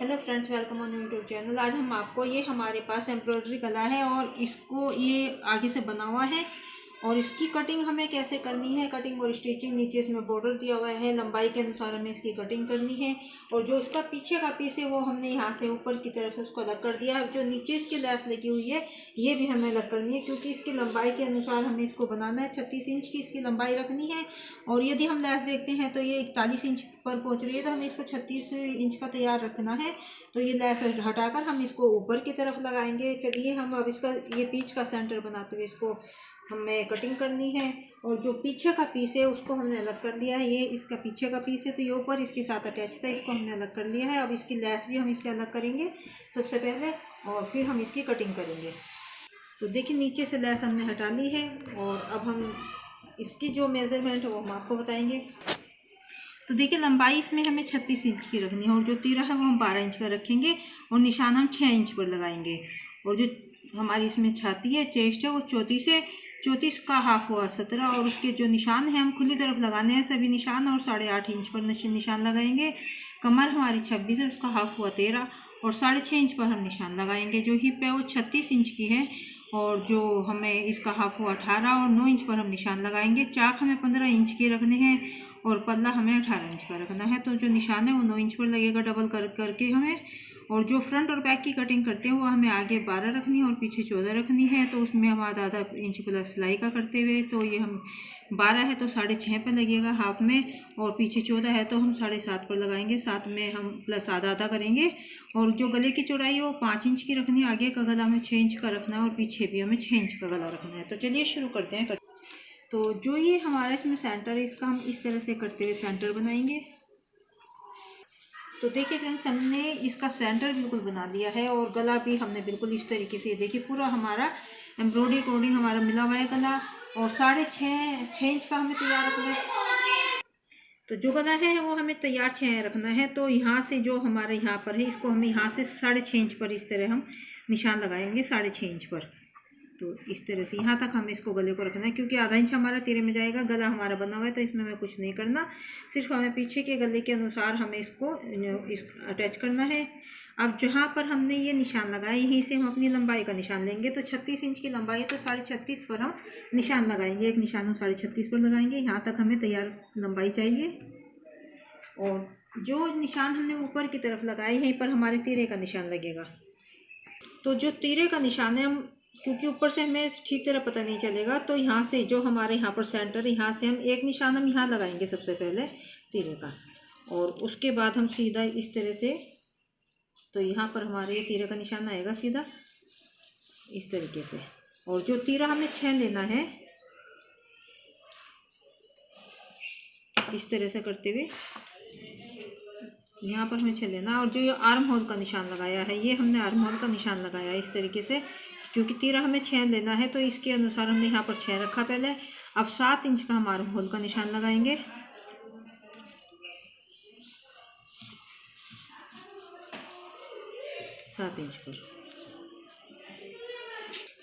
Hello friends, welcome on YouTube channel. आज हम आपको ये हमारे पास एम्ब्रॉयडरी गला है और इसको ये आगे से बना हुआ है और इसकी कटिंग हमें कैसे करनी है, कटिंग और स्टिचिंग। नीचे इसमें बॉर्डर दिया हुआ है, लंबाई के अनुसार हमें इसकी कटिंग करनी है। और जो इसका पीछे का पीस है वो हमने यहाँ से ऊपर की तरफ से उसको अलग कर दिया है। जो नीचे इसकी लेस लगी हुई है ये भी हमें अलग करनी है, क्योंकि इसकी लंबाई के अनुसार हमें इसको बनाना है। 36 इंच की इसकी लंबाई रखनी है और यदि हम लेस देखते हैं तो ये 41 इंच पर पहुँच रही है, तो हमें इसको 36 इंच का तैयार रखना है। तो ये लेस हटाकर हम इसको ऊपर की तरफ लगाएंगे। चलिए हम अब इसका ये पीच का सेंटर बनाते हुए इसको हमें कटिंग करनी है। और जो पीछे का पीस है उसको हमने अलग कर लिया है। ये इसका पीछे का पीस है तो ये ऊपर इसके साथ अटैच था, इसको हमने अलग कर लिया है। अब इसकी लेस भी हम इससे अलग करेंगे सबसे पहले और फिर हम इसकी कटिंग करेंगे। तो देखिए नीचे से लेस हमने हटा ली है और अब हम इसकी जो मेज़रमेंट है वो हम आपको बताएंगे। तो देखिए लंबाई इसमें हमें 36 इंच की रखनी है और जो तीरा है वो हम 12 इंच का रखेंगे और निशान हम 6 इंच पर लगाएंगे। और जो हमारी इसमें छाती है, चेस्ट है, वो 34 का हाफ हुआ 17 और उसके जो निशान हैं हम खुली तरफ लगाने हैं सभी निशान और 8.5 इंच पर निशान लगाएंगे। कमर हमारी 26 है, उसका हाफ हुआ 13 और 6.5 इंच पर हम निशान लगाएंगे। जो हिप है वो 36 इंच की है और जो हमें इसका हाफ हुआ 18 और 9 इंच पर हम निशान लगाएंगे। चाक हमें 15 इंच के रखने हैं और पल्ला हमें 18 इंच का रखना है। तो जो निशान है वो 9 इंच पर लगेगा डबल करके हमें। और जो फ्रंट और बैक की कटिंग करते हैं वो हमें आगे 12 रखनी है और पीछे 14 रखनी है। तो उसमें हम आधा इंच प्लस सिलाई का करते हुए, तो ये हम 12 है तो 6.5 पर लगेगा हाफ में और पीछे 14 है तो हम 7.5 पर लगाएंगे। साथ में हम प्लस आधा करेंगे। और जो गले की चौड़ाई है वो 5 इंच की रखनी है। आगे का गला हमें 6 इंच का रखना है और पीछे भी हमें 6 इंच का गला रखना है। तो चलिए शुरू करते हैं। तो जो ये हमारा इसमें सेंटर है इसका हम इस तरह से करते हुए सेंटर बनाएंगे। तो देखिए फ्रेंड्स, हमने इसका सेंटर बिल्कुल बना दिया है और गला भी हमने बिल्कुल इस तरीके से, देखिए पूरा हमारा एम्ब्रॉयडरी अकॉर्डिंग हमारा मिला हुआ है गला। और 6.5 इंच का हमें तैयार रखना है। तो जो गला है वो हमें तैयार 6 रखना है। तो यहाँ से जो हमारे यहाँ पर है इसको हम यहाँ से 6.5 इंच पर इस तरह हम निशान लगाएंगे 6.5 इंच पर। तो इस तरह से यहाँ तक हमें इसको गले को रखना है, क्योंकि आधा इंच हमारा तीरे में जाएगा। गला हमारा बना हुआ है तो इसमें हमें कुछ नहीं करना, सिर्फ हमें पीछे के गले के अनुसार हमें इसको अटैच करना है। अब जहाँ पर हमने ये निशान लगाया यहीं से हम अपनी लंबाई का निशान लेंगे। तो 36 इंच की लंबाई है तो 36.5 पर हम निशान लगाएंगे। एक निशान हम 36.5 पर लगाएंगे। यहाँ तक हमें तैयार लंबाई चाहिए। और जो निशान हमने ऊपर की तरफ लगाए यहीं पर हमारे तीरे का निशान लगेगा। तो जो तीरे का निशान है हम, क्योंकि ऊपर से हमें ठीक तरह पता नहीं चलेगा, तो यहाँ से जो हमारे यहाँ पर सेंटर है यहाँ से हम एक निशान हम यहाँ लगाएंगे सबसे पहले तीरे का। और उसके बाद हम सीधा इस तरह से, तो यहाँ पर हमारे ये तीरे का निशान आएगा सीधा इस तरीके से। और जो तीरा हमें 6 लेना है इस तरह से करते हुए यहाँ पर हमें 6 लेना। और जो ये आर्म होल का निशान लगाया है ये हमने आर्म होल का निशान लगाया है इस तरीके से, क्योंकि तीरा हमें 6 लेना है तो इसके अनुसार हमने यहाँ पर 6 रखा पहले। अब 7 इंच का हम आर्म होल का निशान लगाएंगे। सात इंच पर।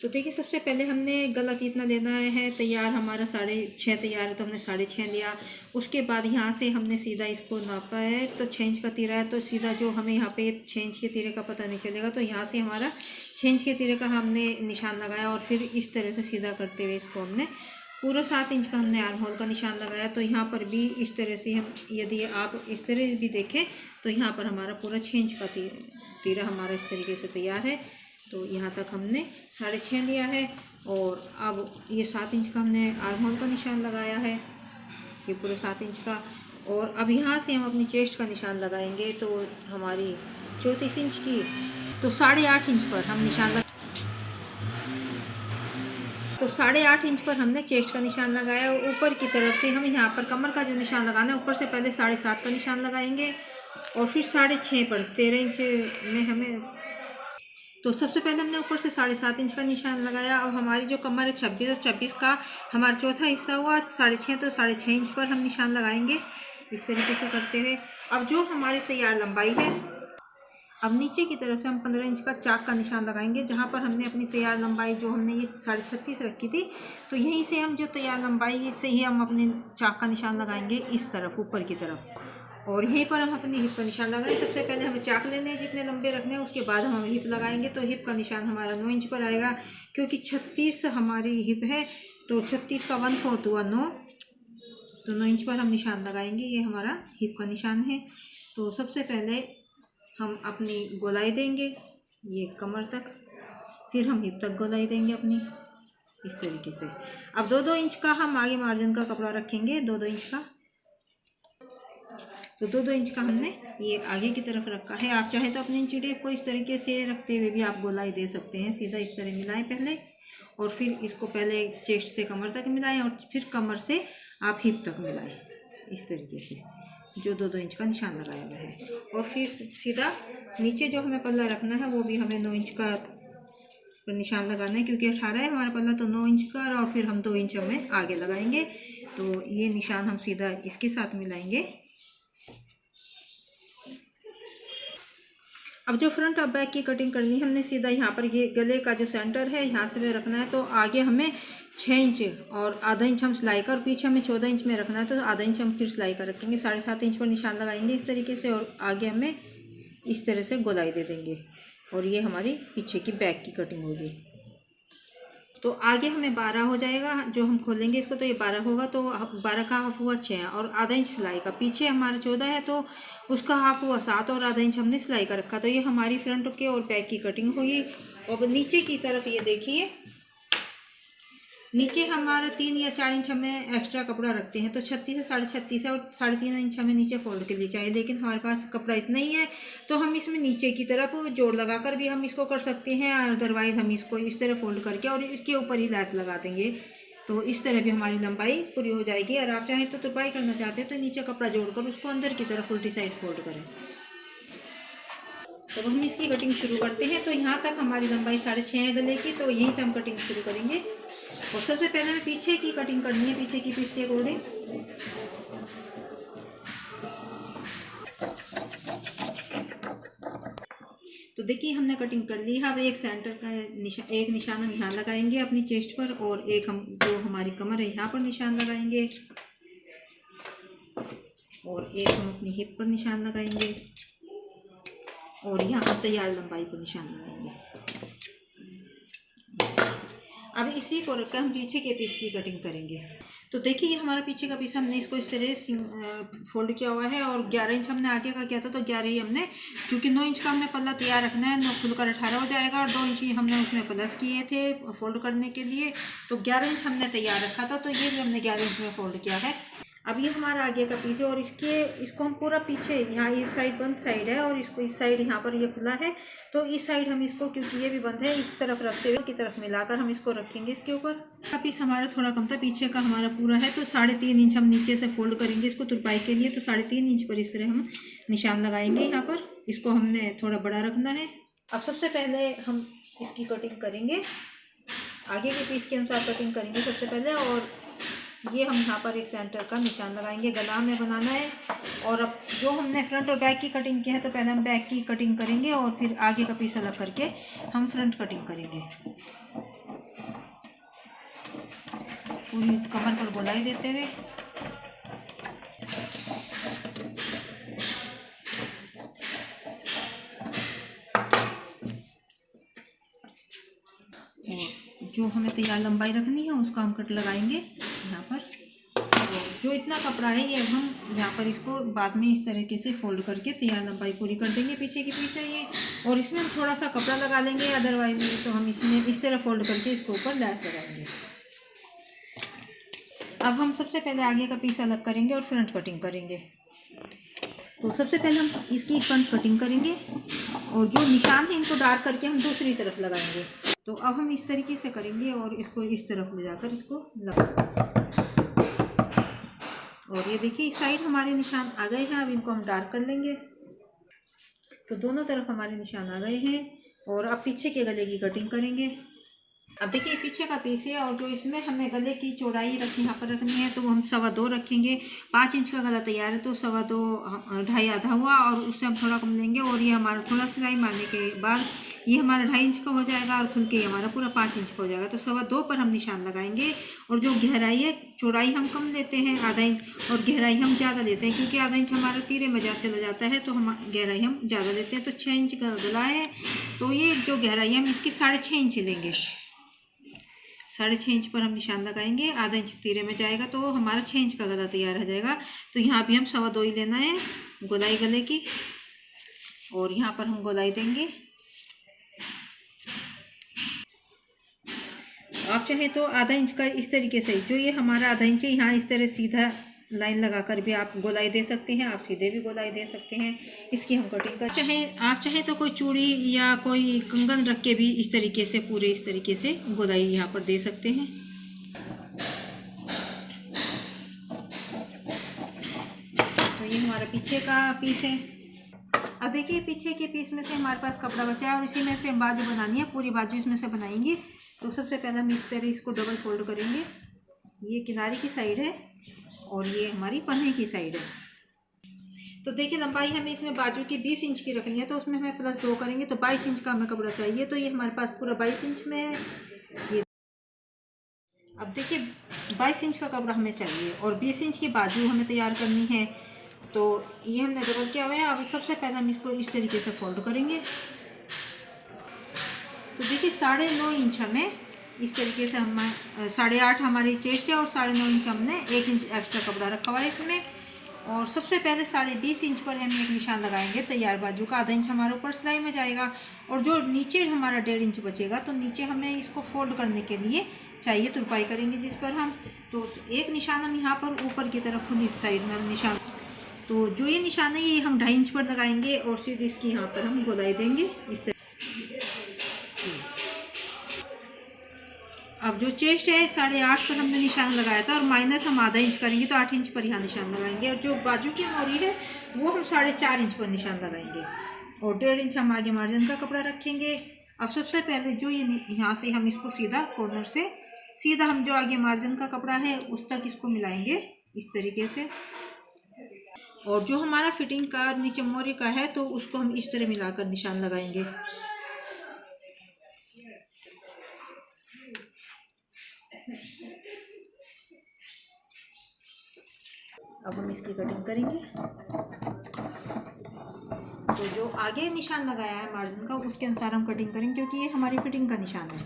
तो देखिए सबसे पहले हमने गला कितना लेना है तैयार, हमारा 6.5 तैयार है तो हमने 6.5 लिया। उसके बाद यहाँ से हमने सीधा इसको नापा है तो 6 इंच का तीरा है, तो सीधा जो हमें यहाँ पे 6 इंच के तीरे का पता नहीं चलेगा, तो यहाँ से हमारा 6 इंच के तीरे का हमने निशान लगाया। और फिर इस तरह से सीधा करते हुए इसको हमने पूरा 7 इंच का हमने आर्म होल का निशान लगाया। तो यहाँ पर भी इस तरह से हम, यदि आप इस तरह भी देखें तो यहाँ पर हमारा पूरा 6 इंच का तीरा हमारा इस तरीके से तैयार है। तो यहाँ तक हमने 6.5 लिया है। और अब ये 7 इंच का हमने आर्म होल का निशान लगाया है, ये पूरे 7 इंच का। और अब यहाँ से हम अपनी चेस्ट का निशान लगाएंगे। तो हमारी 34 इंच की, तो 8.5 इंच पर हम निशान तो 8.5 इंच पर हमने चेस्ट का निशान लगाया। ऊपर की तरफ से हम यहाँ पर कमर का जो निशान लगाना है ऊपर से पहले 7.5 का निशान लगाएंगे और फिर 6.5 पर 13 इंच में हमें, तो सबसे पहले हमने ऊपर से 7.5 इंच का निशान लगाया। अब हमारी जो कमर है 26 और 26 का हमारा चौथा हिस्सा हुआ 6.5, तो 6.5 इंच पर हम निशान लगाएंगे इस तरीके से करते हुए। अब जो हमारी तैयार लंबाई है, अब नीचे की तरफ से हम 15 इंच का चाक का निशान लगाएंगे। जहाँ पर हमने अपनी तैयार लंबाई जो हमने ये 36.5 रखी थी, तो यहीं से हम जो तैयार लंबाई से ही हम अपने चाक का निशान लगाएंगे इस तरफ ऊपर की तरफ। और यहीं पर हम अपनी हिप का निशान लगाएंगे। सबसे पहले हमें चाक लेने हैं जितने लंबे रखने हैं, उसके बाद हम हिप लगाएंगे। तो हिप का निशान हमारा 9 इंच पर आएगा, क्योंकि 36 हमारी हिप है, तो 36 का 1/4 हुआ 9, तो 9 इंच पर हम निशान लगाएंगे। ये हमारा हिप का निशान है। तो सबसे पहले हम अपनी गोलाई देंगे ये कमर तक, फिर हम हिप तक गोलाई देंगे अपनी, इस तरीके से। अब 2-2 इंच का हम आगे मार्जिन का कपड़ा रखेंगे, 2-2 इंच का। तो 2-2 इंच का हमने ये आगे की तरफ रखा है। आप चाहे तो अपनी इंची टेप को इस तरीके से रखते हुए भी आप गोलाई दे सकते हैं। सीधा इस तरह मिलाएं पहले, और फिर इसको पहले चेस्ट से कमर तक मिलाएं, और फिर कमर से आप हिप तक मिलाएं, इस तरीके से, जो 2-2 इंच का निशान लगाया गया है। और फिर सीधा नीचे जो हमें पल्ला रखना है वो भी हमें 9 इंच का निशान लगाना है, क्योंकि 18 है हमारा पल्ला, तो 9 इंच का, और फिर हम 2 इंच हमें आगे लगाएंगे। तो ये निशान हम सीधा इसके साथ मिलाएंगे। अब जो फ्रंट और बैक की कटिंग करनी है, हमने सीधा यहाँ पर ये गले का जो सेंटर है यहाँ से रखना है। तो आगे हमें 6 इंच और आधा इंच हम सिलाई का, और पीछे हमें 14 इंच में रखना है, तो आधा इंच हम फिर सिलाई का रखेंगे। 7.5 इंच पर निशान लगाएंगे इस तरीके से, और आगे हमें इस तरह से गोलाई दे देंगे। और ये हमारी पीछे की बैक की कटिंग होगी। तो आगे हमें 12 हो जाएगा, जो हम खोलेंगे इसको तो ये 12 होगा, तो 12 का हाफ हुआ 6, और आधा इंच सिलाई का। पीछे हमारा 14 है, तो उसका हाफ हुआ 7, और आधा इंच हमने सिलाई का रखा। तो ये हमारी फ्रंट के और बैक की कटिंग होगी। और नीचे की तरफ ये देखिए, नीचे हमारा 3 या 4 इंच हमें एक्स्ट्रा कपड़ा रखते हैं, तो 36 से 36.5 है, और 3.5 इंच हमें नीचे फोल्ड के लिए चाहिए। लेकिन हमारे पास कपड़ा इतना ही है, तो हम इसमें नीचे की तरफ जोड़ लगाकर भी हम इसको कर सकते हैं। अदरवाइज हम इसको इस तरह फोल्ड करके और इसके ऊपर ही लैस लगा देंगे, तो इस तरह भी हमारी लंबाई पूरी हो जाएगी। और आप चाहें तो तुरपाई करना चाहते हैं तो नीचे कपड़ा जोड़कर उसको अंदर की तरफ उल्टी साइड फोल्ड करें। तो हम इसकी कटिंग शुरू करते हैं। तो यहाँ तक हमारी लंबाई 6.5 है गले की, तो यहीं से हम कटिंग शुरू करेंगे। और सबसे पहले हमें पीछे की कटिंग करनी है, पीछे की पीस के अकॉर्डिंग। तो देखिए हमने कटिंग कर ली है। अब एक सेंटर का एक निशान हम यहाँ लगाएंगे अपनी चेस्ट पर, और एक हम जो हमारी कमर है यहाँ पर निशान लगाएंगे, और एक हम अपनी हिप पर निशान लगाएंगे, और यहाँ पर तैयार लंबाई पर निशान लगाएंगे। अब इसी को रखकर हम पीछे के पीस की कटिंग करेंगे। तो देखिए ये हमारा पीछे का पीस हमने इसको इस तरह फोल्ड किया हुआ है, और 11 इंच हमने आगे का किया था, तो 11 ही हमने, क्योंकि 9 इंच का हमने पल्ला तैयार रखना है, 9 खुलकर 18 हो जाएगा, और 2 इंच ही हमने उसमें प्लस किए थे फोल्ड करने के लिए, तो 11 इंच हमने तैयार रखा था, तो ये भी हमने 11 इंच में फोल्ड किया है। अब ये हमारा आगे का पीस है, और इसको हम पूरा पीछे, यहाँ इस साइड बंद साइड है, और इसको इस साइड यहाँ पर ये खुला है, तो इस साइड हम इसको, क्योंकि ये भी बंद है, इस तरफ रखते हुए की तरफ मिलाकर हम इसको रखेंगे इसके ऊपर। का पीस हमारा थोड़ा कम था, पीछे का हमारा पूरा है, तो 3.5 इंच हम नीचे से फोल्ड करेंगे इसको तुरपाई के लिए। तो 3.5 इंच पर इस तरह हम निशान लगाएंगे यहाँ पर। इसको हमने थोड़ा बड़ा रखना है। अब सबसे पहले हम इसकी कटिंग करेंगे, आगे के पीस के अनुसार कटिंग करेंगे सबसे पहले। और ये हम यहाँ पर एक सेंटर का निशान लगाएंगे, गला हमें बनाना है। और अब जो हमने फ्रंट और बैक की कटिंग की है, तो पहले हम बैक की कटिंग करेंगे, और फिर आगे का पीस अलग करके हम फ्रंट कटिंग करेंगे। पूरी कमर पर गोलाई देते हुए। जो हमें तैयार लंबाई रखनी है उसका हम कट लगाएंगे यहाँ पर। जो इतना कपड़ा है ये हम यहाँ पर इसको बाद में इस तरीके से फोल्ड करके तैयार लंबाई पूरी कर देंगे। पीछे की पीस है ये, और इसमें हम थोड़ा सा कपड़ा लगा लेंगे, अदरवाइज तो हम इसमें इस तरह फोल्ड करके इसके ऊपर लैस लगाएंगे। अब हम सबसे पहले आगे का पीस अलग करेंगे और फ्रंट कटिंग करेंगे। तो सबसे पहले हम इसकी फ्रंट कटिंग करेंगे, और जो निशान है इनको डार्क करके हम दूसरी तरफ लगाएंगे। तो अब हम इस तरीके से करेंगे, और इसको इस तरफ ले जाकर इसको लगा, और ये देखिए इस साइड हमारे निशान आ गए हैं। अब इनको हम डार्क कर लेंगे। तो दोनों तरफ हमारे निशान आ गए हैं, और अब पीछे के गले की कटिंग करेंगे। अब देखिए पीछे का पीस है, और जो इसमें हमें गले की चौड़ाई यहाँ पर रखनी है, तो हम 2.25 रखेंगे। 5 इंच का गला तैयार है, तो 2.25 2.5 आधा हुआ, और उससे हम थोड़ा कम लेंगे। और ये हमारा थोड़ा सिलाई मारने के बाद ये हमारा 2.5 इंच का हो जाएगा और खुल के ये हमारा पूरा 5 इंच का हो जाएगा। तो 2.25 पर हम निशान लगाएंगे। और जो गहराई है, चौड़ाई हम कम लेते हैं आधा इंच, और गहराई हम ज़्यादा लेते हैं क्योंकि आधा इंच हमारा तीरे में चला जाता है, तो हम गहराई हम ज़्यादा लेते हैं। तो 6 इंच का गला है, तो ये जो गहराई है हम इसकी 6.5 इंच लेंगे। 6.5 इंच पर हम निशान लगाएंगे, आधा इंच तीरे में जाएगा तो हमारा 6 इंच का गला तैयार हो जाएगा। तो यहाँ भी हम 2.25 ही लेना है गोलाई गले की, और यहाँ पर हम गोलाई देंगे। आप चाहे तो आधा इंच का इस तरीके से, जो ये हमारा आधा इंच है, यहाँ इस तरह सीधा लाइन लगाकर भी आप गोलाई दे सकते हैं, आप सीधे भी गोलाई दे सकते हैं। इसकी हम कटिंग कर आप चाहे तो कोई चूड़ी या कोई कंगन रख के भी इस तरीके से, पूरे इस तरीके से गोलाई यहाँ पर दे सकते हैं। तो ये हमारा पीछे का पीस है। अब देखिए पीछे के पीस में से हमारे पास कपड़ा बचा है और इसी में से हम बाजू बनानी है, पूरी बाजू इसमें से बनाएंगे। तो सबसे पहले हम इस तरह इसको डबल फोल्ड करेंगे। ये किनारे की साइड है और ये हमारी पन्ने की साइड है। तो देखिए लंबाई हमें इसमें बाजू की 20 इंच की रखनी है, तो उसमें हमें +2 करेंगे तो 22 इंच का हमें कपड़ा चाहिए। तो ये हमारे पास पूरा 22 इंच में है ये। अब देखिए 22 इंच का कपड़ा हमें चाहिए और 20 इंच की बाजू हमें तैयार करनी है। तो ये हमने डबल किया हुआ है। अब सबसे पहले हम इसको इस तरीके से फोल्ड करेंगे। तो देखिए 9.5 इंच हमें इस तरीके से, हम 8.5 हमारी चेस्ट है और 9.5 इंच हमने 1 इंच एक्स्ट्रा कपड़ा रखा हुआ है इसमें। और सबसे पहले 20.5 इंच पर हम एक निशान लगाएंगे तैयार बाजू का, आधा इंच हमारे ऊपर सिलाई में जाएगा। और जो नीचे हमारा 1.5 इंच बचेगा, तो नीचे हमें इसको फोल्ड करने के लिए चाहिए तुरपाई करेंगे जिस पर हम, तो एक निशान हम यहाँ पर ऊपर की तरफ खुली साइड में हम निशान, तो जो ये निशान है ये हम 2.5 इंच पर लगाएंगे और सीधे इसकी यहाँ पर हम गोलाई देंगे इस तरह। अब जो चेस्ट है 8.5 पर हमने निशान लगाया था और माइनस हम आधा इंच करेंगे, तो 8 इंच पर यहाँ निशान लगाएंगे। और जो बाजू की मोरी है वो हम 4.5 इंच पर निशान लगाएंगे और 1.5 इंच हम आगे मार्जिन का कपड़ा रखेंगे। अब सबसे पहले जो ये यहाँ से हम इसको सीधा कॉर्नर से सीधा हम जो आगे मार्जिन का कपड़ा है उस तक इसको मिलाएंगे इस तरीके से। और जो हमारा फिटिंग का नीचे मोरी का है तो उसको हम इस तरह मिलाकर निशान लगाएंगे। अब हम इसकी कटिंग करेंगे। तो जो आगे निशान लगाया है मार्जिन का उसके अनुसार हम कटिंग करेंगे क्योंकि ये हमारी फिटिंग का निशान है।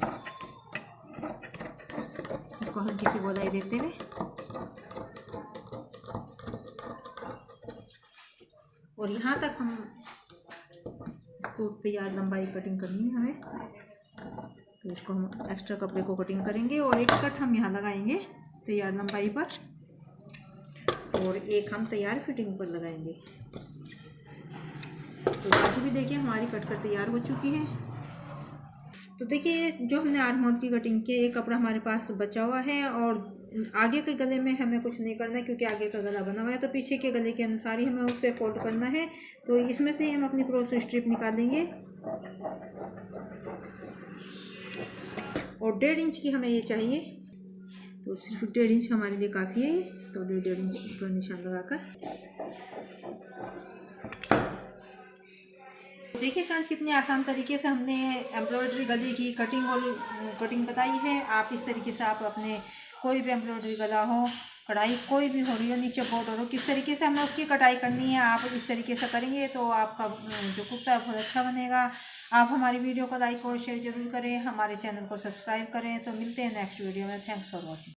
इसको हल्की सी गोलाई देते हुए और यहाँ तक हम इसको तैयार लंबाई कटिंग करनी है हमें। तो इसको हम एक्स्ट्रा कपड़े को कटिंग करेंगे और एक कट हम यहाँ लगाएंगे तैयार लंबाई पर और एक हम तैयार फिटिंग पर लगाएंगे। तो बाजू भी देखिए हमारी कट कर तैयार हो चुकी है। तो देखिए जो हमने आर्म होल की कटिंग की, एक कपड़ा हमारे पास बचा हुआ है और आगे के गले में हमें कुछ नहीं करना है क्योंकि आगे का गला बना हुआ है, तो पीछे के गले के अनुसार ही हमें उसे फोल्ड करना है। तो इसमें से हम अपनी क्रॉस स्ट्रिप निकालेंगे और 1.5 इंच की हमें ये चाहिए, तो सिर्फ 1.5 इंच हमारे लिए काफ़ी है। तो 1.5 इंच पर निशान लगाकर देखिए फ्रेंड्स कितने आसान तरीके से हमने एम्ब्रॉयडरी गले की कटिंग बताई है। आप इस तरीके से आप अपने कोई भी एम्ब्रॉयडरी गला हो, कढ़ाई कोई भी हो रही हो, नीचे बॉर्डर हो, किस तरीके से हमें उसकी कटाई करनी है आप इस तरीके से करेंगे तो आपका जो कुर्ता है बहुत अच्छा बनेगा। आप हमारी वीडियो को लाइक और शेयर जरूर करें, हमारे चैनल को सब्सक्राइब करें। तो मिलते हैं नेक्स्ट वीडियो में। Thanks for watching.